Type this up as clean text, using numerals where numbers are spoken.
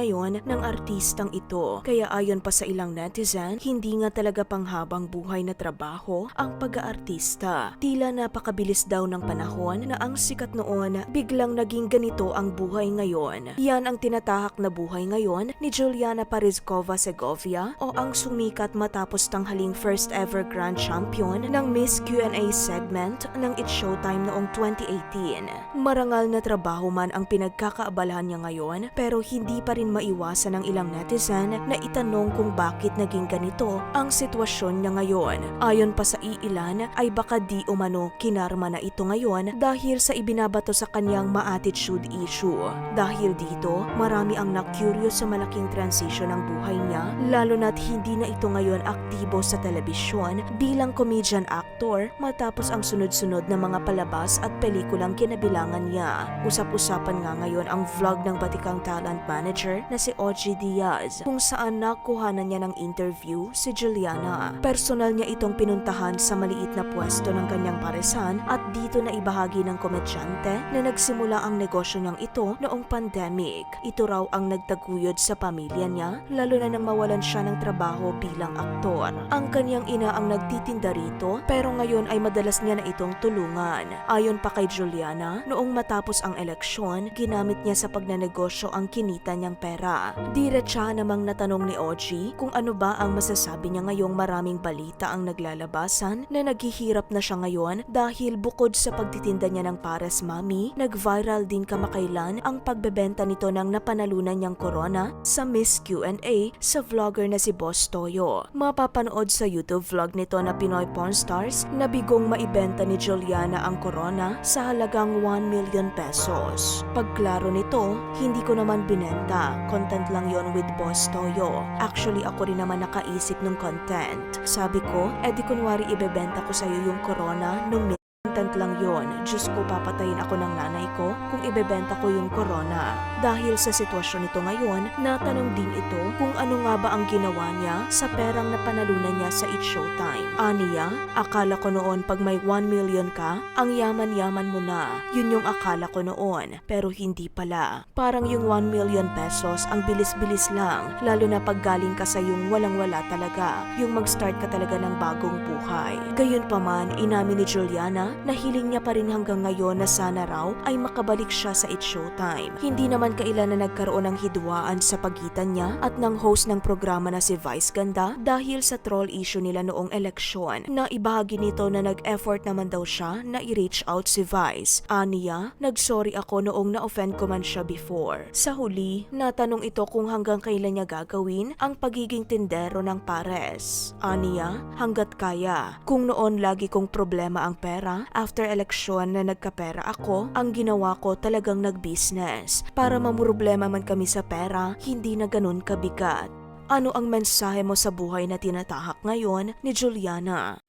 ngayon ng artistang ito. Kaya ayon pa sa ilang netizen, hindi nga talaga panghabang buhay na trabaho ang pag-aartista. Tila napakabilis daw ng panahon na ang sikat noon biglang naging ganito ang buhay ngayon. Yan ang tinatahak na buhay ngayon ni Juliana Parizkova Segovia o ang sumikat matapos tanghaling first ever grand champion ng Miss Q&A segment ng It's Showtime noong 2018. Marangal na trabaho man ang pinagkakaabalahan niya ngayon pero hindi pa rin maiwasan ng ilang netizen na itanong kung bakit naging ganito ang sitwasyon niya ngayon. Ayon pa sa iilan ay baka di umano kinarma na ito ngayon dahil sa ibinabato sa kanyang ma-attitude issue. Dahil dito, marami ang na-curious sa malaking transition ng buhay niya lalo na't hindi na ito ngayon aktibo sa telebisyon bilang comedian actor matapos ang sunod-sunod na mga palabas at pelikulang kinabilangan niya. Usap-usapan nga ngayon ang vlog ng batikang talent manager na si Ogie Diaz kung saan nakuhanan niya ng interview si Juliana. Personal niya itong pinuntahan sa maliit na pwesto ng kanyang paresan at dito na ibahagi ng komedyante na nagsimula ang negosyo niyang ito noong pandemic. Ito raw ang nagtaguyod sa pamilya niya lalo na nang mawalan siya ng trabaho bilang aktor. Ang kanyang ina ang nagtitinda rito pero ngayon ay madalas niya na itong tulungan. Ayon pa kay Juliana, noong matapos ang eleksyon, ginamit niya sa pagnanegosyo ang kinita niyang pera. Diretsa namang natanong ni Ogie kung ano ba ang masasabi niya ngayong maraming balita ang naglalabasan na naghihirap na siya ngayon dahil bukod sa pagtitinda niya ng pares mami, nag-viral din kamakailan ang pagbebenta nito ng napanalunan niyang corona sa Miss Q&A sa vlogger na si Boss Toyo. Mapapanood sa YouTube vlog nito na Pinoy Porn Stars na bigong maibenta ni Juliana ang corona sa halagang 1 million pesos. Pagklaro nito, hindi ko naman binenta. Content lang yon with Boss Toyo. Actually, ako rin naman nakaisip ng content. Sabi ko, edi kunwari ibebenta ko sa'yo yung corona nung content lang yon. Diyos ko, papatayin ako ng nanay ko kung ibebenta ko yung corona. Dahil sa sitwasyon nito ngayon, natanong din ito kung ano nga ba ang ginawa niya sa perang napanalunan niya sa It's Showtime. Aniya, akala ko noon pag may 1 million ka, ang yaman-yaman mo na. Yun yung akala ko noon, pero hindi pala. Parang yung 1 million pesos ang bilis-bilis lang, lalo na pag galing ka sa yung walang-wala talaga, yung mag-start ka talaga ng bagong buhay. Gayunpaman, inamin ni Juliana na hiling niya pa rin hanggang ngayon na sana raw ay makabalik siya sa It's Showtime. Hindi naman kailan na nagkaroon ng hidwaan sa pagitan niya at ng host ng programa na si Vice Ganda dahil sa troll issue nila noong eleksyon na ibahagi nito na nag-effort naman daw siya na i-reach out si Vice. Aniya, nag-sorry ako noong na-offend ko man siya before. Sa huli, natanong ito kung hanggang kailan niya gagawin ang pagiging tindero ng pares. Aniya, hanggat kaya. Kung noon lagi kong problema ang pera, after eleksyon na nagkapera ako, ang ginawa ko talagang nag-business. Para mamroblema man kami sa pera, hindi na ganun kabigat. Ano ang mensahe mo sa buhay na tinatahak ngayon ni Juliana?